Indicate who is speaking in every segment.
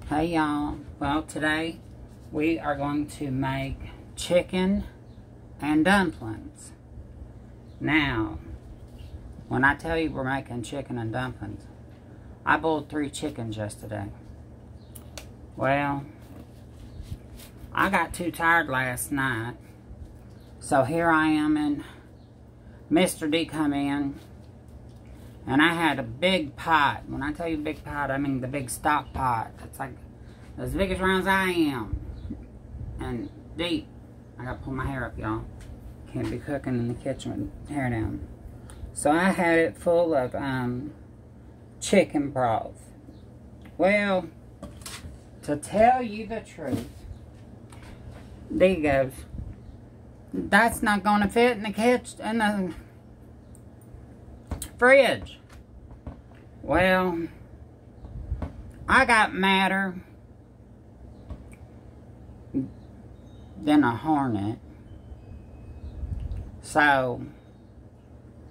Speaker 1: Hey y'all, well today we are going to make chicken and dumplings. Now, when I tell you we're making chicken and dumplings, I boiled 3 chickens yesterday. Well, I got too tired last night, so here I am, and Mr. D come in, and I had a big pot. When I tell you big pot, I mean the big stock pot. It's like as big as round as I am. And deep. I gotta pull my hair up, y'all. Can't be cooking in the kitchen with hair down. So I had it full of chicken broth. Well, to tell you the truth, D goes, that's not gonna fit in the kitchen, in the fridge. Well, I got madder than a hornet. So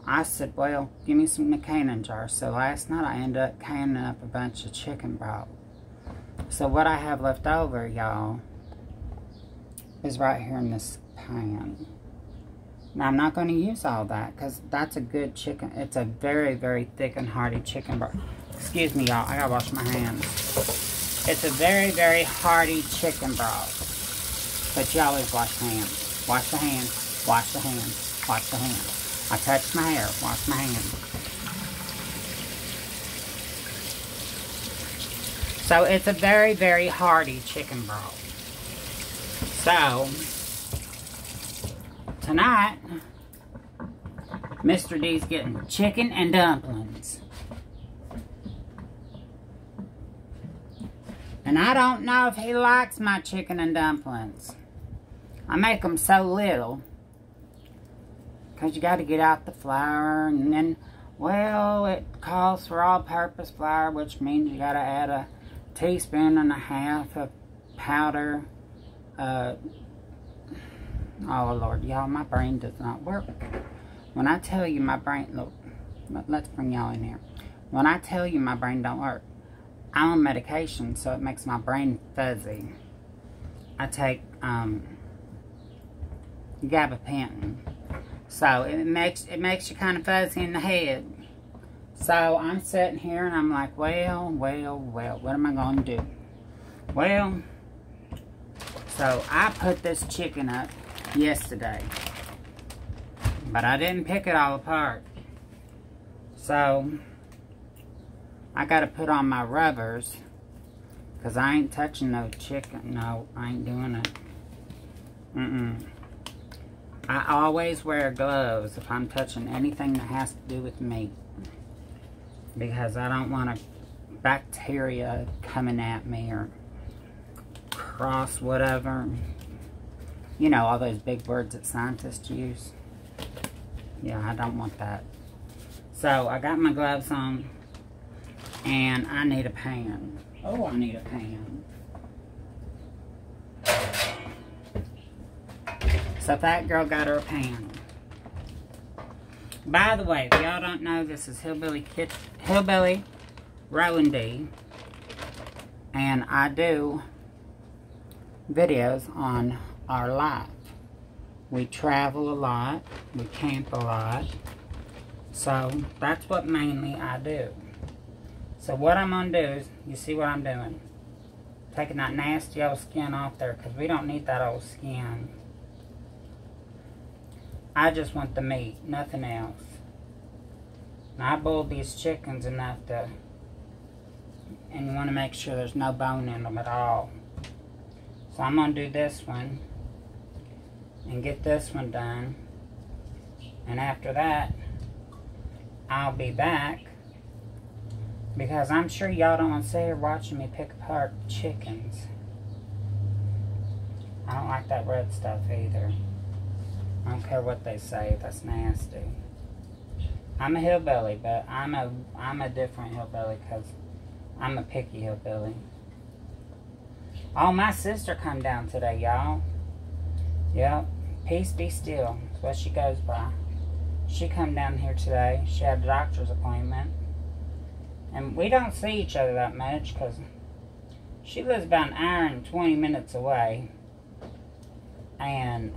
Speaker 1: I said, well, give me some in the canning jar. So last night I ended up canning up a bunch of chicken broth. So what I have left over, y'all, is right here in this pan. Now, I'm not going to use all that because that's a good chicken. It's a very, very thick and hearty chicken broth. Excuse me, y'all. I got to wash my hands. It's a very, very hearty chicken broth. But you always wash your hands. Wash the hands. Wash the hands. Wash the hands. I touched my hair. Wash my hands. So, it's a very, very hearty chicken broth. So, tonight, Mr. D's getting chicken and dumplings. And I don't know if he likes my chicken and dumplings. I make them so little. Because you got to get out the flour. And then, well, it calls for all-purpose flour, which means you got to add a teaspoon and a half of powder. Oh, Lord, y'all, my brain does not work. When I tell you my brain, look, let's bring y'all in here. When I tell you my brain don't work, I'm on medication, so it makes my brain fuzzy. I take gabapentin, so it makes you kind of fuzzy in the head. So I'm sitting here and I'm like, well, what am I going to do? Well, so I put this chicken up yesterday, but I didn't pick it all apart. So I got to put on my rubbers because I ain't touching no chicken. No, I ain't doing it. I always wear gloves if I'm touching anything that has to do with meat, because I don't want a bacteria coming at me or cross whatever. You know, all those big words that scientists use. Yeah, I don't want that. So, I got my gloves on. And I need a pan. Oh, I need a pan. So, that girl got her a pan. By the way, if y'all don't know, this is Hillbilly Rowan D. And I do videos on our life. We travel a lot. We camp a lot. So, that's what mainly I do. So, what I'm going to do is, you see what I'm doing? Taking that nasty old skin off there, because we don't need that old skin. I just want the meat, nothing else. Now, I boiled these chickens enough to, and you want to make sure there's no bone in them at all. So I'm going to do this one and get this one done. And after that, I'll be back, because I'm sure y'all don't want to sit here watching me pick apart chickens. I don't like that red stuff either. I don't care what they say, that's nasty. I'm a hillbilly, but I'm a different hillbilly because I'm a picky hillbilly. Oh, my sister come down today, y'all. Yep, peace be still. That's what she goes by. She come down here today. She had a doctor's appointment. And we don't see each other that much because She lives about an hour and 20 minutes away. And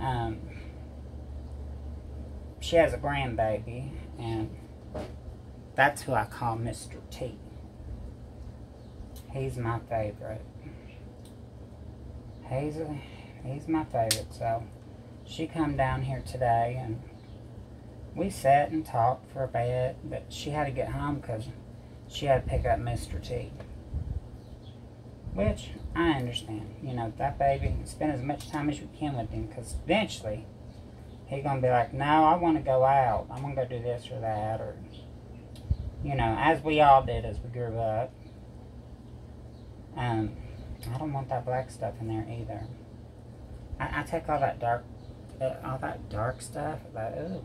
Speaker 1: she has a grandbaby. And that's who I call Mr. T. He's my favorite. He's my favorite. So she come down here today, and we sat and talked for a bit. But she had to get home because she had to pick up Mr. T. Which I understand. You know, that baby, spend as much time as you can with him, because eventually he's going to be like, no, I want to go out. I'm going to go do this or that. Or, you know, as we all did as we grew up. I don't want that black stuff in there either. I take all that dark stuff. Like, ooh,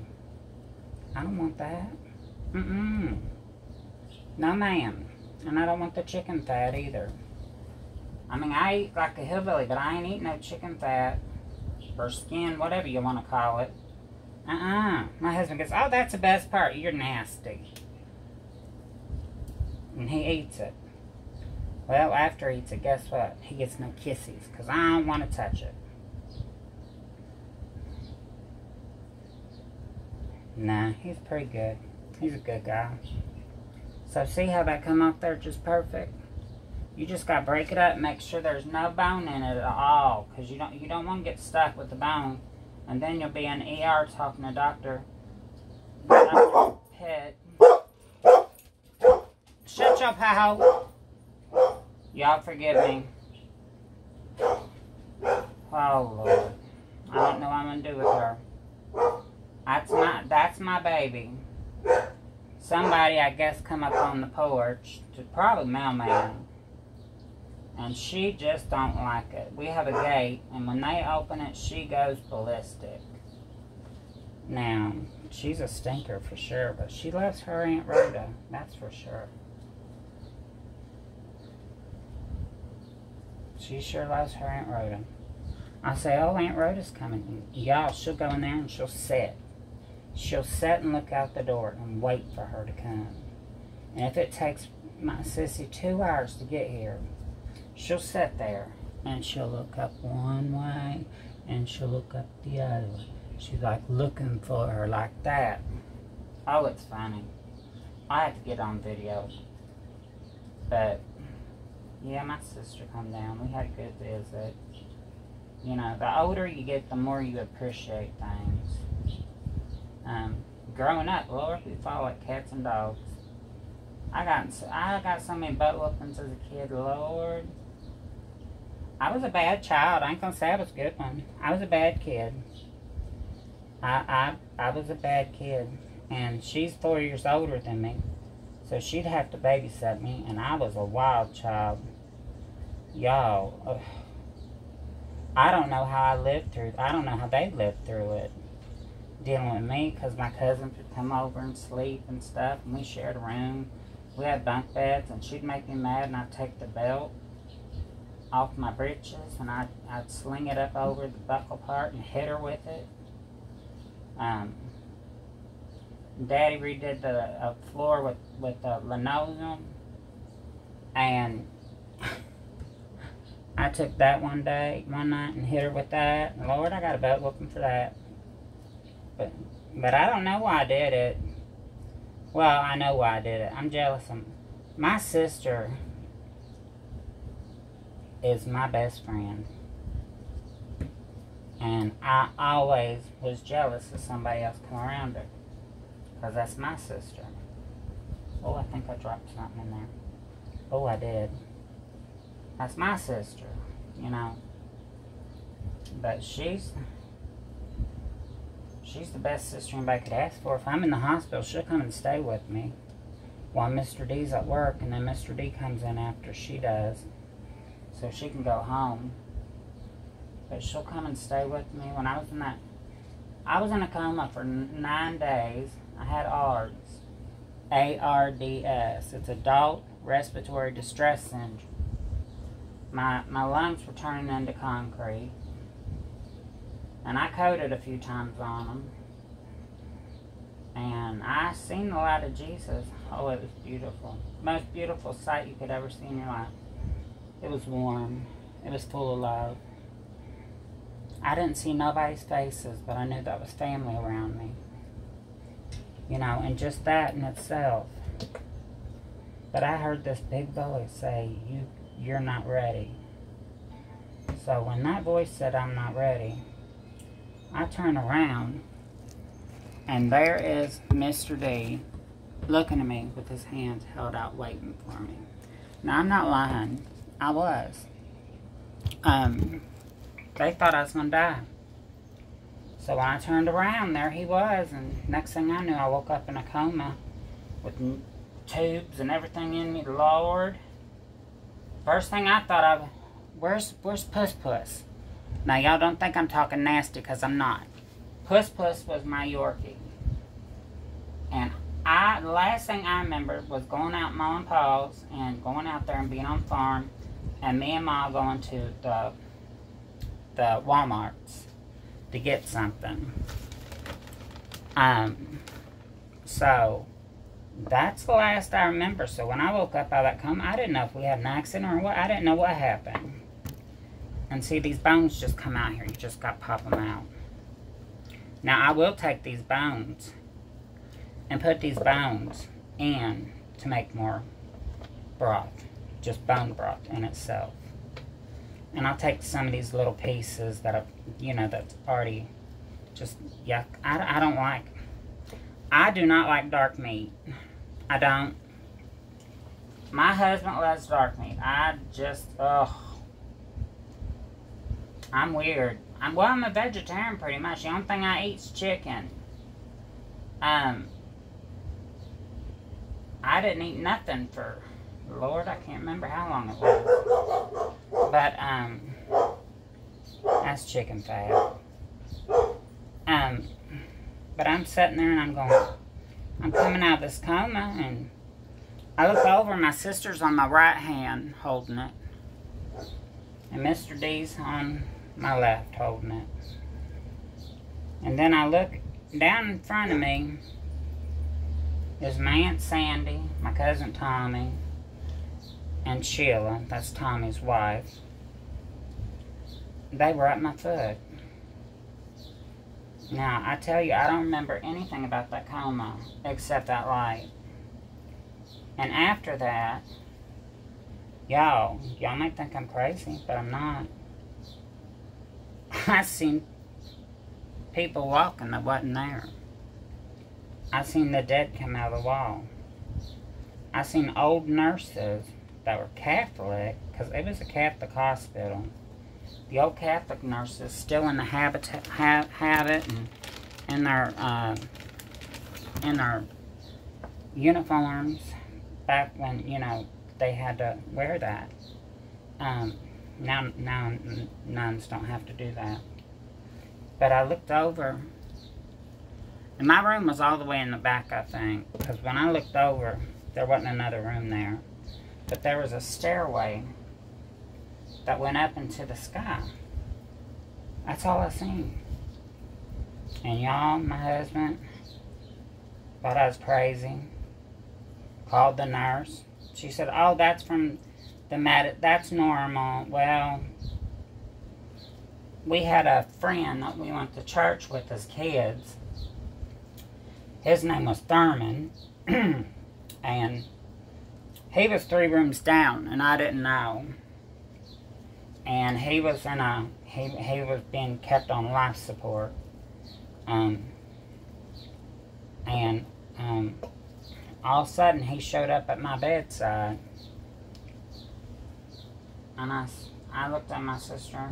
Speaker 1: I don't want that. No, ma'am. And I don't want the chicken fat either. I mean, I eat like a hillbilly, but I ain't eating no chicken fat or skin, whatever you want to call it. My husband goes, oh, that's the best part. You're nasty. And he eats it. Well, after he eats it, guess what? He gets no kisses, because I don't want to touch it. Nah, he's pretty good. He's a good guy. So see how that come off there just perfect? You just got to break it up and make sure there's no bone in it at all, because you don't want to get stuck with the bone, and then you'll be in the ER talking to Dr. Pitt. Shut your pal. Y'all forgive me. Oh, Lord. I don't know what I'm going to do with her. That's my baby. Somebody, I guess, come up on the porch, probably mailman. And she just don't like it. We have a gate, and when they open it, she goes ballistic. Now, she's a stinker for sure, but she loves her Aunt Rhoda. That's for sure. She sure loves her Aunt Rhoda. I say, oh, Aunt Rhoda's coming. Y'all, she'll go in there and she'll sit. She'll sit and look out the door and wait for her to come. And if it takes my sissy 2 hours to get here, she'll sit there and she'll look up one way and she'll look up the other way. She's like looking for her like that. Oh, it's funny. I have to get on video. But yeah, my sister come down. We had a good visit. You know, the older you get, the more you appreciate things. Growing up, Lord, we fought like cats and dogs. I got so many butt whoopings as a kid, Lord. I was a bad child. I ain't gonna say I was a good one. I was a bad kid. I was a bad kid. And she's 4 years older than me. So she'd have to babysit me, and I was a wild child. Y'all, I don't know how I lived through. I don't know how they lived through it, dealing with me, because my cousins would come over and sleep and stuff, and we shared a room. We had bunk beds, and she'd make me mad, and I'd take the belt off my breeches, and I'd sling it up over the buckle part and hit her with it. Daddy redid the floor with the linoleum, and I took that one night, and hit her with that. Lord, I got a butt whooping for that. But I don't know why I did it. Well, I know why I did it. I'm jealous of my sister. Is my best friend. And I always was jealous of somebody else come around her. Because that's my sister. Oh, I think I dropped something in there. Oh, I did. That's my sister, you know. But she's the best sister anybody could ask for. If I'm in the hospital, she'll come and stay with me while Mr. D's at work, and then Mr. D comes in after she does, so she can go home. But she'll come and stay with me. When I was in a coma for 9 days. I had ARDS. ARDS. It's Adult Respiratory Distress Syndrome. My lungs were turning into concrete. And I coded a few times on them. And I seen the light of Jesus. Oh, it was beautiful. Most beautiful sight you could ever see in your life. It was warm. It was full of love. I didn't see nobody's faces, but I knew that was family around me. You know, and just that in itself. But I heard this big voice say, you're not ready. So when that voice said, I'm not ready, I turned around, and there is Mr. D looking at me with his hands held out waiting for me. Now, I'm not lying. I was. They thought I was going to die. So when I turned around, there he was, and next thing I knew, I woke up in a coma with tubes and everything in me. Lord. First thing I thought of, where's Puss Puss? Now, y'all don't think I'm talking nasty, because I'm not. Puss Puss was my Yorkie. And the last thing I remember was going out mowing paws and going out there and being on the farm, and me and Ma going to the Walmarts to get something. So that's the last I remember. So when I woke up out of that coma, I didn't know if we had an accident or what. I didn't know what happened. And see, these bones just come out here. You just got to pop them out. Now, I will take these bones and put these bones in to make more broth. Just bone broth in itself. And I'll take some of these little pieces that I've, you know, that's already just yuck. I don't like, I do not like dark meat. I don't. My husband loves dark meat. I just, ugh. I'm weird. I'm a vegetarian pretty much. The only thing I eat is chicken. I didn't eat nothing for, Lord, I can't remember how long it was. But, that's chicken fat. But I'm sitting there and I'm going, I'm coming out of this coma, and I look over, my sister's on my right hand holding it. And Mr. D's on my left holding it. And then I look down in front of me is my Aunt Sandy, my cousin Tommy, and Sheila, that's Tommy's wife. They were at my foot. Now, I tell you, I don't remember anything about that coma except that light. And after that, y'all might think I'm crazy, but I'm not. I seen people walking that wasn't there. I seen the dead come out of the wall. I seen old nurses that were Catholic, because it was a Catholic hospital. The old Catholic nurses still in the habit and in their uniforms back when, you know, they had to wear that. Now nuns don't have to do that. But I looked over, and my room was all the way in the back, I think, because when I looked over, there wasn't another room there. But there was a stairway that went up into the sky. That's all I seen. And y'all, my husband thought I was crazy. Called the nurse. She said, oh, that's from the that's normal. Well, we had a friend that we went to church with as kids. His name was Thurman. And he was 3 rooms down, and I didn't know. And he was in a, he was being kept on life support. And all of a sudden he showed up at my bedside. And I looked at my sister.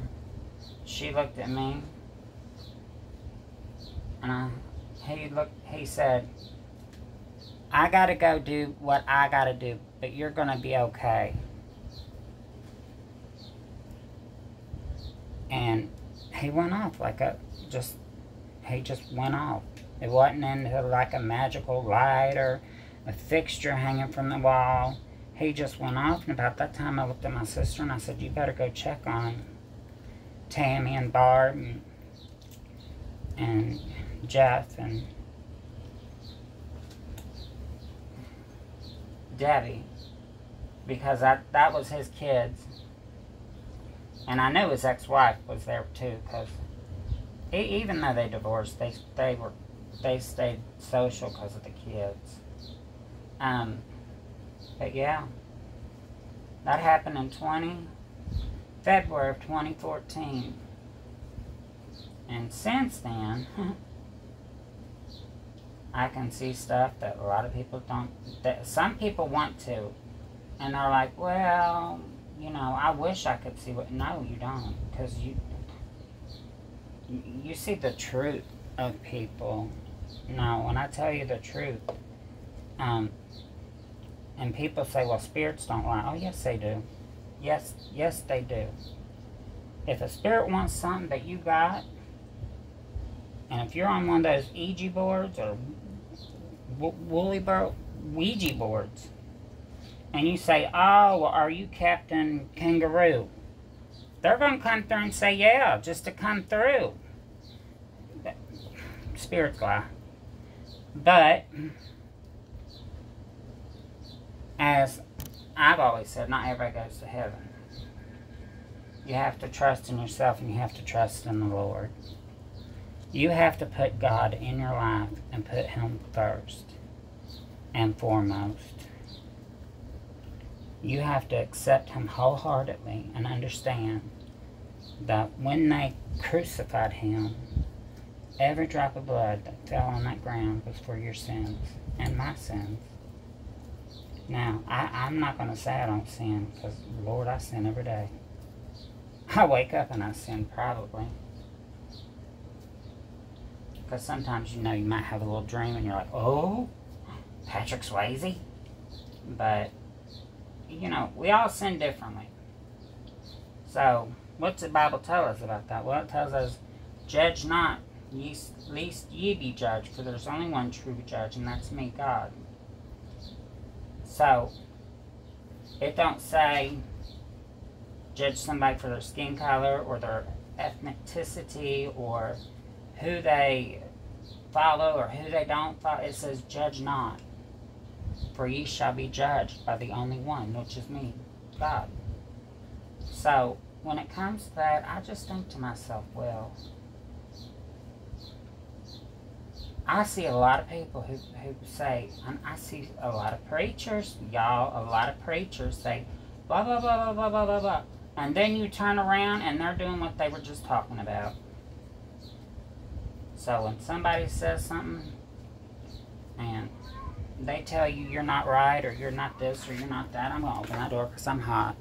Speaker 1: She looked at me. And he said, I gotta go do what I gotta do, but you're gonna be okay. And he went off like he just went off. It wasn't into like a magical light or a fixture hanging from the wall. He just went off, and about that time I looked at my sister and I said, you better go check on Tammy and Barb and Jeff and Debbie, because that was his kids. And I know his ex-wife was there too, because even though they divorced, they stayed social because of the kids. But yeah, that happened in February of 2014. And since then, I can see stuff that a lot of people don't, that some people want to. And they're like, well, you know, I wish I could see what, no, you don't. Because you see the truth of people. No, when I tell you the truth, and people say, well, spirits don't lie. Oh, yes, they do. Yes, they do. If a spirit wants something that you got, and if you're on one of those Ouija boards or Ouija boards, and you say, oh, well, are you Captain Kangaroo? They're going to come through and say, yeah, just to come through. Spirits lie. But, as I've always said, not everybody goes to heaven. You have to trust in yourself and you have to trust in the Lord. You have to put God in your life and put Him first and foremost. You have to accept Him wholeheartedly and understand that when they crucified Him, every drop of blood that fell on that ground was for your sins and my sins. Now, I'm not going to say I don't sin, because, Lord, I sin every day. I wake up and I sin, probably. Because sometimes, you know, you might have a little dream and you're like, oh, Patrick Swayze. But, you know, we all sin differently. So, what's the Bible tell us about that? Well, it tells us, judge not, lest ye be judged, for there's only one true judge, and that's me, God. So, it don't say judge somebody for their skin color or their ethnicity or who they follow or who they don't follow. It says judge not, for ye shall be judged by the only one, which is me, God. So, when it comes to that, I just think to myself, well, I see a lot of people who say, and I see a lot of preachers, y'all, a lot of preachers say, blah, blah, blah, blah, blah, blah, blah, blah. And then you turn around and they're doing what they were just talking about. So when somebody says something and they tell you you're not right or you're not this or you're not that, I'm going to open that door because I'm hot.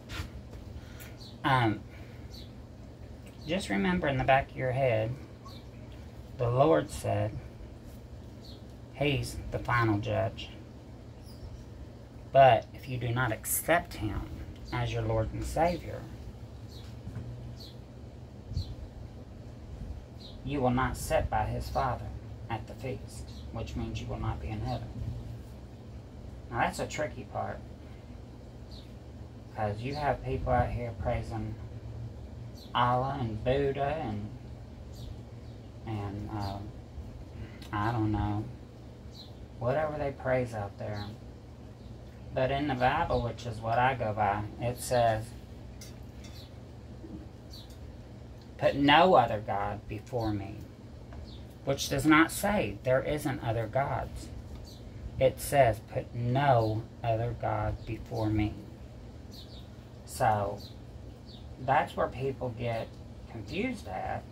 Speaker 1: Just remember in the back of your head, the Lord said, He's the final judge. But if you do not accept Him as your Lord and Savior, you will not sit by His Father at the feast, which means you will not be in heaven. Now that's a tricky part, because you have people out here praising Allah and Buddha and I don't know, whatever they praise out there. But in the Bible, which is what I go by, it says, put no other God before me. Which does not say there isn't other gods. It says, put no other God before me. So, that's where people get confused at.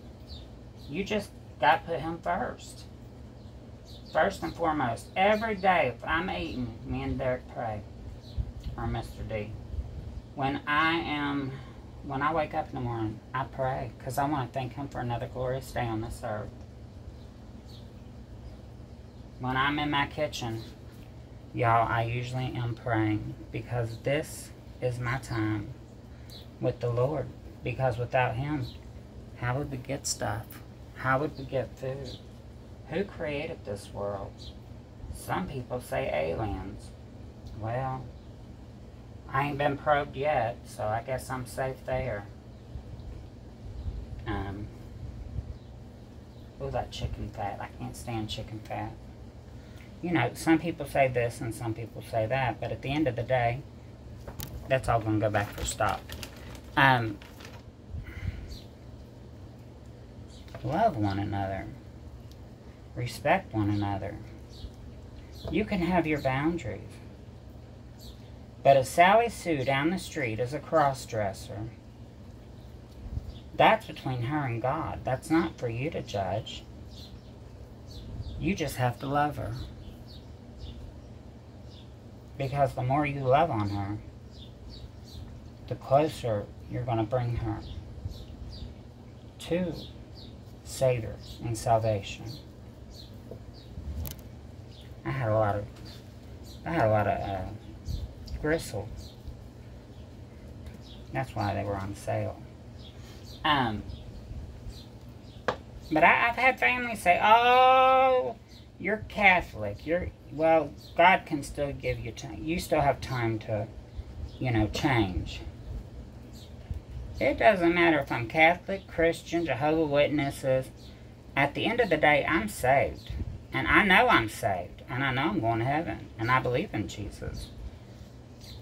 Speaker 1: You just got to put Him first. First and foremost, every day if I'm eating, me and Derek pray, or Mr. D. When I wake up in the morning, I pray, because I want to thank Him for another glorious day on this earth. When I'm in my kitchen, y'all, I usually am praying, because this is my time with the Lord. Because without Him, how would we get stuff? How would we get food? Who created this world? Some people say aliens. Well, I ain't been probed yet, so I guess I'm safe there. Oh, that chicken fat. I can't stand chicken fat. You know, some people say this and some people say that, but at the end of the day, that's all going to go back for stock. Love one another. Respect one another. You can have your boundaries. But if Sally Sue down the street is a cross-dresser, that's between her and God. That's not for you to judge. You just have to love her. Because the more you love on her, the closer you're going to bring her to Savior and salvation. I had a lot of gristles. That's why they were on sale. But I've had families say, "Oh, you're Catholic. Well, God can still give you time. You still have time to, change." It doesn't matter if I'm Catholic, Christian, Jehovah's Witnesses. At the end of the day, I'm saved. And I know I'm saved. And I know I'm going to heaven. And I believe in Jesus.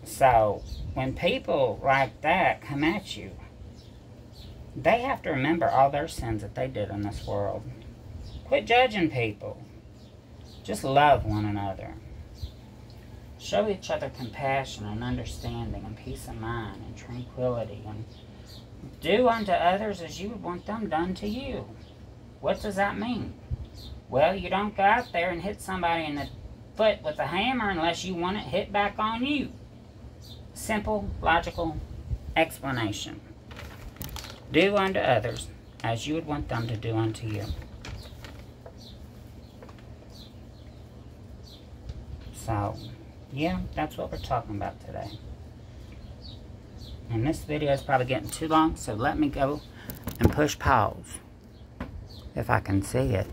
Speaker 1: So, when people like that come at you, they have to remember all their sins that they did in this world. Quit judging people. Just love one another. Show each other compassion and understanding and peace of mind and tranquility. And do unto others as you would want them done to you. What does that mean? Well, you don't go out there and hit somebody in the foot with a hammer unless you want it hit back on you. Simple, logical explanation. Do unto others as you would want them to do unto you. So, yeah, that's what we're talking about today. And this video is probably getting too long, so let me go and push pause if I can see it.